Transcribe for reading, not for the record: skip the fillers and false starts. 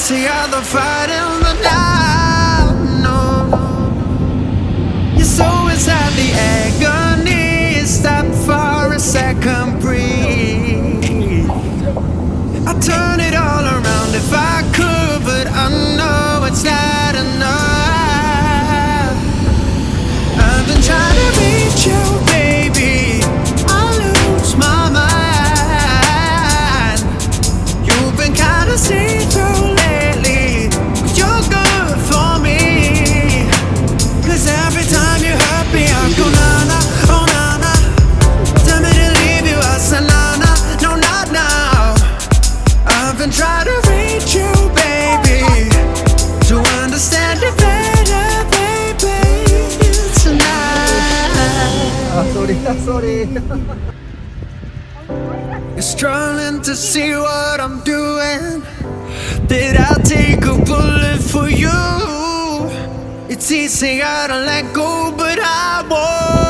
see all the fight in the night. No, your soul inside the agony. Stop for a second, breathe. I'd turn it all around if I could, but I know it's not enough. I've been trying to reach you, baby. I lose my mind. You've been kinda see-through lately, but you're good for me. 'Cause every time you hurt me, I go na-na, oh na-na. Tell me to leave you, I say na-na, no not now. I've been trying to reach you, baby, to understand it better, baby, tonight. Sorry. You're struggling to see what I'm doing. Did I take a bullet for you? It's easy to let go, but I won't.